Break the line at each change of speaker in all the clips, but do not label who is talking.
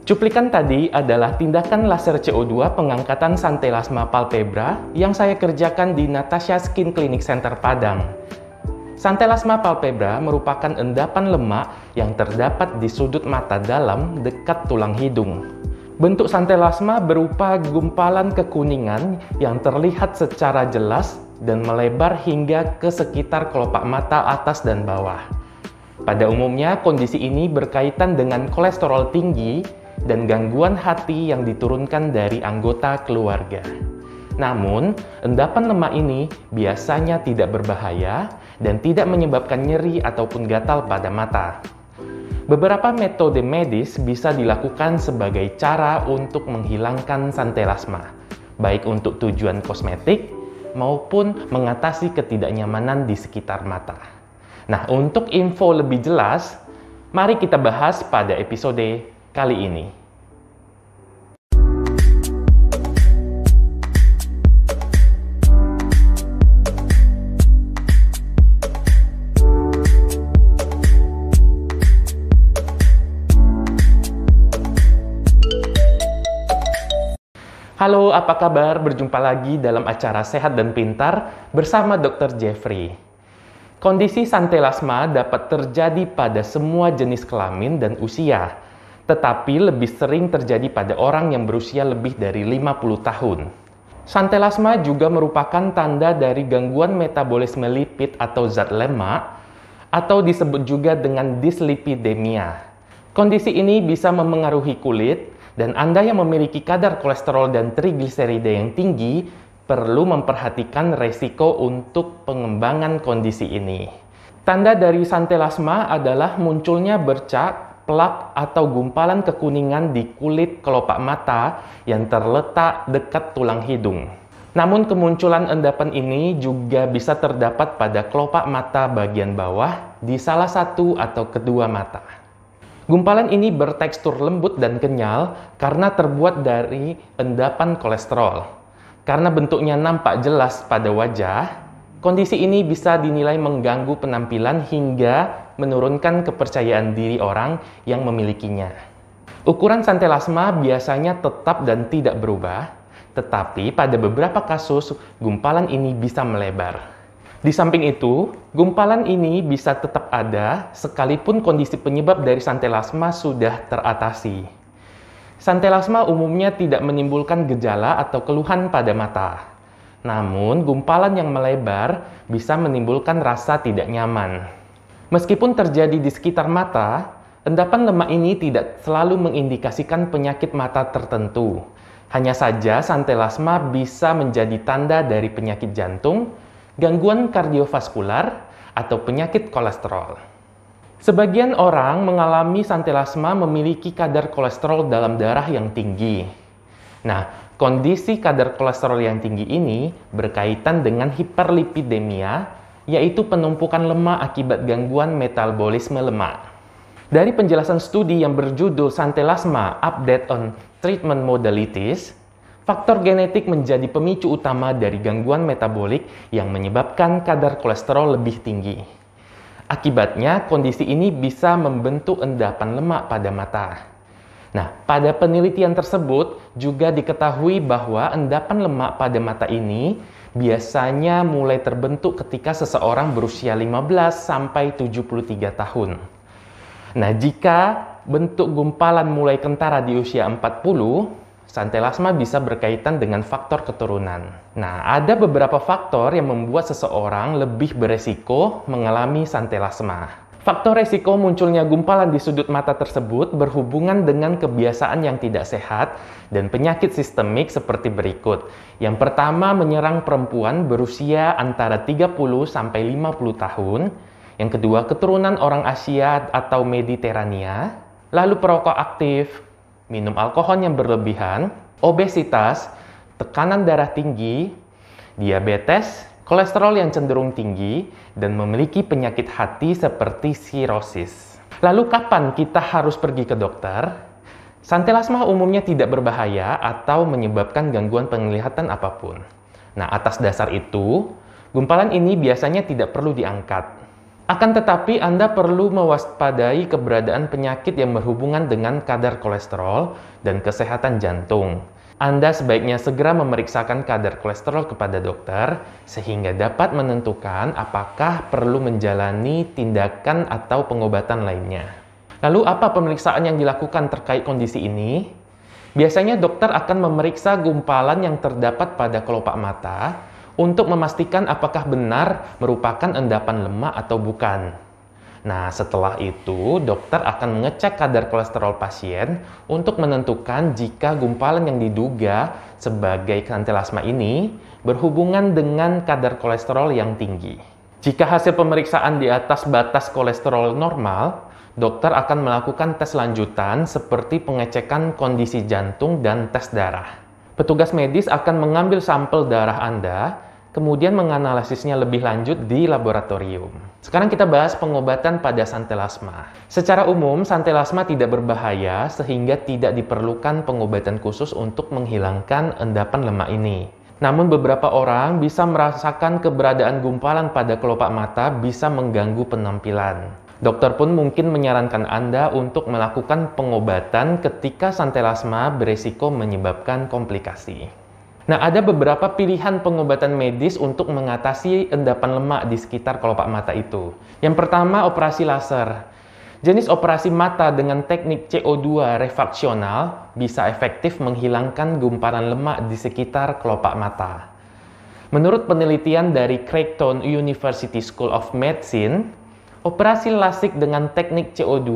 Cuplikan tadi adalah tindakan laser CO2 pengangkatan Santelasma palpebra yang saya kerjakan di Natasha Skin Clinic Center Padang. Santelasma palpebra merupakan endapan lemak yang terdapat di sudut mata dalam dekat tulang hidung. Bentuk santelasma berupa gumpalan kekuningan yang terlihat secara jelas dan melebar hingga ke sekitar kelopak mata atas dan bawah. Pada umumnya, kondisi ini berkaitan dengan kolesterol tinggi dan gangguan hati yang diturunkan dari anggota keluarga. Namun, endapan lemak ini biasanya tidak berbahaya dan tidak menyebabkan nyeri ataupun gatal pada mata. Beberapa metode medis bisa dilakukan sebagai cara untuk menghilangkan santelasma, baik untuk tujuan kosmetik maupun mengatasi ketidaknyamanan di sekitar mata. Nah, untuk info lebih jelas, mari kita bahas pada episode kali ini. Halo, apa kabar? Berjumpa lagi dalam acara Sehat dan Pintar bersama Dr. Jeffrey. Kondisi santelasma dapat terjadi pada semua jenis kelamin dan usia, tetapi lebih sering terjadi pada orang yang berusia lebih dari 50 tahun. Santelasma juga merupakan tanda dari gangguan metabolisme lipid atau zat lemak, atau disebut juga dengan dislipidemia. Kondisi ini bisa memengaruhi kulit, dan Anda yang memiliki kadar kolesterol dan trigliserida yang tinggi perlu memperhatikan resiko untuk pengembangan kondisi ini. Tanda dari santelasma adalah munculnya bercak, plak, atau gumpalan kekuningan di kulit kelopak mata yang terletak dekat tulang hidung. Namun kemunculan endapan ini juga bisa terdapat pada kelopak mata bagian bawah di salah satu atau kedua mata. Gumpalan ini bertekstur lembut dan kenyal karena terbuat dari endapan kolesterol. Karena bentuknya nampak jelas pada wajah, kondisi ini bisa dinilai mengganggu penampilan hingga menurunkan kepercayaan diri orang yang memilikinya. Ukuran santelasma biasanya tetap dan tidak berubah, tetapi pada beberapa kasus gumpalan ini bisa melebar. Di samping itu, gumpalan ini bisa tetap ada sekalipun kondisi penyebab dari santelasma sudah teratasi. Santelasma umumnya tidak menimbulkan gejala atau keluhan pada mata. Namun, gumpalan yang melebar bisa menimbulkan rasa tidak nyaman. Meskipun terjadi di sekitar mata, endapan lemak ini tidak selalu mengindikasikan penyakit mata tertentu. Hanya saja, santelasma bisa menjadi tanda dari penyakit jantung, gangguan kardiovaskular, atau penyakit kolesterol. Sebagian orang mengalami santelasma memiliki kadar kolesterol dalam darah yang tinggi. Nah, kondisi kadar kolesterol yang tinggi ini berkaitan dengan hiperlipidemia, yaitu penumpukan lemak akibat gangguan metabolisme lemak. Dari penjelasan studi yang berjudul Santelasma Update on Treatment Modalities, faktor genetik menjadi pemicu utama dari gangguan metabolik yang menyebabkan kadar kolesterol lebih tinggi. Akibatnya, kondisi ini bisa membentuk endapan lemak pada mata. Nah, pada penelitian tersebut juga diketahui bahwa endapan lemak pada mata ini biasanya mulai terbentuk ketika seseorang berusia 15 sampai 73 tahun. Nah, jika bentuk gumpalan mulai kentara di usia 40, santelasma bisa berkaitan dengan faktor keturunan. Nah, ada beberapa faktor yang membuat seseorang lebih beresiko mengalami santelasma. Faktor resiko munculnya gumpalan di sudut mata tersebut berhubungan dengan kebiasaan yang tidak sehat dan penyakit sistemik seperti berikut. Yang pertama menyerang perempuan berusia antara 30 sampai 50 tahun. Yang kedua, keturunan orang Asia atau Mediterania. Lalu perokok aktif, minum alkohol yang berlebihan, obesitas, tekanan darah tinggi, diabetes, kolesterol yang cenderung tinggi, dan memiliki penyakit hati seperti sirosis. Lalu kapan kita harus pergi ke dokter? Santelasma umumnya tidak berbahaya atau menyebabkan gangguan penglihatan apapun. Nah, atas dasar itu, gumpalan ini biasanya tidak perlu diangkat. Akan tetapi, Anda perlu mewaspadai keberadaan penyakit yang berhubungan dengan kadar kolesterol dan kesehatan jantung. Anda sebaiknya segera memeriksakan kadar kolesterol kepada dokter sehingga dapat menentukan apakah perlu menjalani tindakan atau pengobatan lainnya. Lalu apa pemeriksaan yang dilakukan terkait kondisi ini? Biasanya dokter akan memeriksa gumpalan yang terdapat pada kelopak mata untuk memastikan apakah benar merupakan endapan lemak atau bukan. Nah, setelah itu, dokter akan mengecek kadar kolesterol pasien untuk menentukan jika gumpalan yang diduga sebagai santelasma ini berhubungan dengan kadar kolesterol yang tinggi. Jika hasil pemeriksaan di atas batas kolesterol normal, dokter akan melakukan tes lanjutan seperti pengecekan kondisi jantung dan tes darah. Petugas medis akan mengambil sampel darah Anda, kemudian menganalisisnya lebih lanjut di laboratorium. Sekarang kita bahas pengobatan pada santelasma. Secara umum, santelasma tidak berbahaya sehingga tidak diperlukan pengobatan khusus untuk menghilangkan endapan lemak ini. Namun beberapa orang bisa merasakan keberadaan gumpalan pada kelopak mata bisa mengganggu penampilan. Dokter pun mungkin menyarankan Anda untuk melakukan pengobatan ketika santelasma beresiko menyebabkan komplikasi. Nah, ada beberapa pilihan pengobatan medis untuk mengatasi endapan lemak di sekitar kelopak mata itu. Yang pertama, operasi laser. Jenis operasi mata dengan teknik CO2 refraksional bisa efektif menghilangkan gumpalan lemak di sekitar kelopak mata. Menurut penelitian dari Creighton University School of Medicine, operasi lasik dengan teknik CO2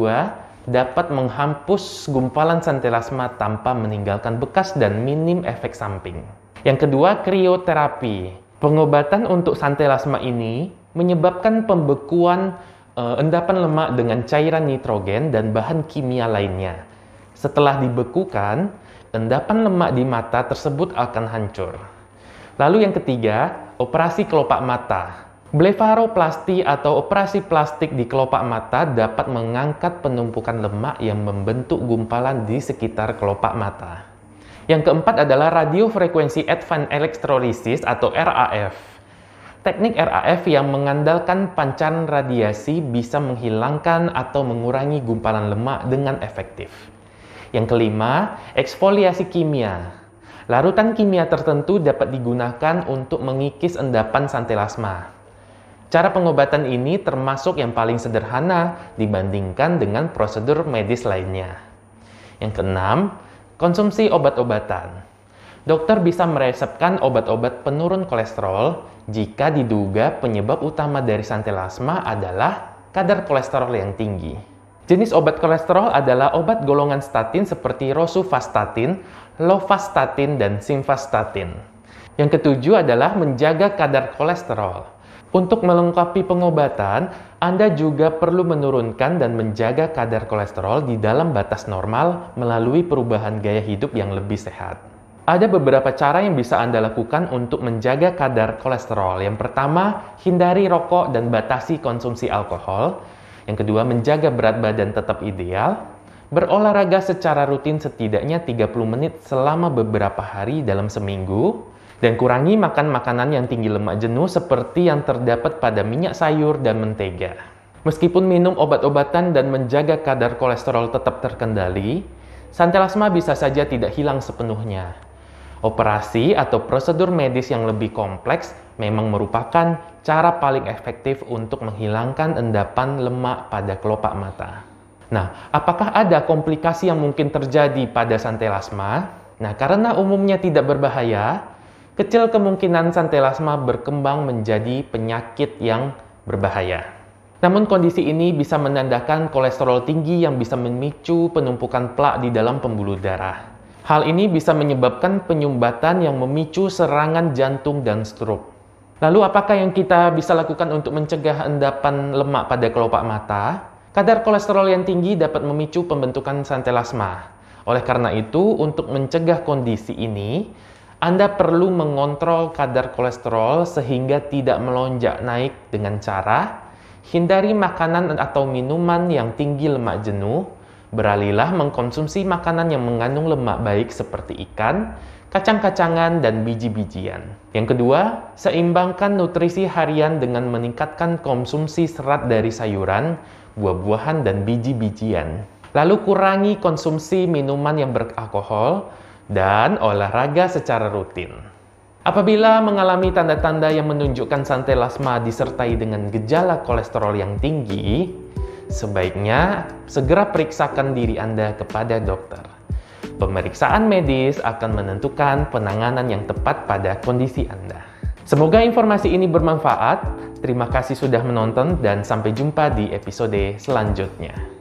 dapat menghapus gumpalan santelasma tanpa meninggalkan bekas dan minim efek samping. Yang kedua, krioterapi. Pengobatan untuk santelasma ini menyebabkan pembekuan endapan lemak dengan cairan nitrogen dan bahan kimia lainnya. Setelah dibekukan, endapan lemak di mata tersebut akan hancur. Lalu yang ketiga, operasi kelopak mata. Blefaroplasti atau operasi plastik di kelopak mata dapat mengangkat penumpukan lemak yang membentuk gumpalan di sekitar kelopak mata. Yang keempat adalah radiofrekuensi advanced electrolysis atau RAF. Teknik RAF yang mengandalkan pancaran radiasi bisa menghilangkan atau mengurangi gumpalan lemak dengan efektif. Yang kelima, eksfoliasi kimia. Larutan kimia tertentu dapat digunakan untuk mengikis endapan santelasma. Cara pengobatan ini termasuk yang paling sederhana dibandingkan dengan prosedur medis lainnya. Yang keenam, konsumsi obat-obatan. Dokter bisa meresepkan obat-obat penurun kolesterol jika diduga penyebab utama dari santelasma adalah kadar kolesterol yang tinggi. Jenis obat kolesterol adalah obat golongan statin seperti rosuvastatin, lovastatin, dan simvastatin. Yang ketujuh adalah menjaga kadar kolesterol. Untuk melengkapi pengobatan, Anda juga perlu menurunkan dan menjaga kadar kolesterol di dalam batas normal melalui perubahan gaya hidup yang lebih sehat. Ada beberapa cara yang bisa Anda lakukan untuk menjaga kadar kolesterol. Yang pertama, hindari rokok dan batasi konsumsi alkohol. Yang kedua, menjaga berat badan tetap ideal. Berolahraga secara rutin setidaknya 30 menit selama beberapa hari dalam seminggu. Dan kurangi makan makanan yang tinggi lemak jenuh seperti yang terdapat pada minyak sayur dan mentega. Meskipun minum obat-obatan dan menjaga kadar kolesterol tetap terkendali, santelasma bisa saja tidak hilang sepenuhnya. Operasi atau prosedur medis yang lebih kompleks memang merupakan cara paling efektif untuk menghilangkan endapan lemak pada kelopak mata. Nah, apakah ada komplikasi yang mungkin terjadi pada santelasma? Nah, karena umumnya tidak berbahaya, kecil kemungkinan santelasma berkembang menjadi penyakit yang berbahaya. Namun kondisi ini bisa menandakan kolesterol tinggi yang bisa memicu penumpukan plak di dalam pembuluh darah. Hal ini bisa menyebabkan penyumbatan yang memicu serangan jantung dan stroke. Lalu apakah yang kita bisa lakukan untuk mencegah endapan lemak pada kelopak mata? Kadar kolesterol yang tinggi dapat memicu pembentukan santelasma. Oleh karena itu, untuk mencegah kondisi ini, Anda perlu mengontrol kadar kolesterol sehingga tidak melonjak naik dengan cara hindari makanan atau minuman yang tinggi lemak jenuh, Beralihlah mengkonsumsi makanan yang mengandung lemak baik seperti ikan, kacang-kacangan, dan biji-bijian. Yang kedua, seimbangkan nutrisi harian dengan meningkatkan konsumsi serat dari sayuran, buah-buahan, dan biji-bijian. Lalu kurangi konsumsi minuman yang beralkohol dan olahraga secara rutin. Apabila mengalami tanda-tanda yang menunjukkan santelasma disertai dengan gejala kolesterol yang tinggi, sebaiknya segera periksakan diri Anda kepada dokter. Pemeriksaan medis akan menentukan penanganan yang tepat pada kondisi Anda. Semoga informasi ini bermanfaat. Terima kasih sudah menonton dan sampai jumpa di episode selanjutnya.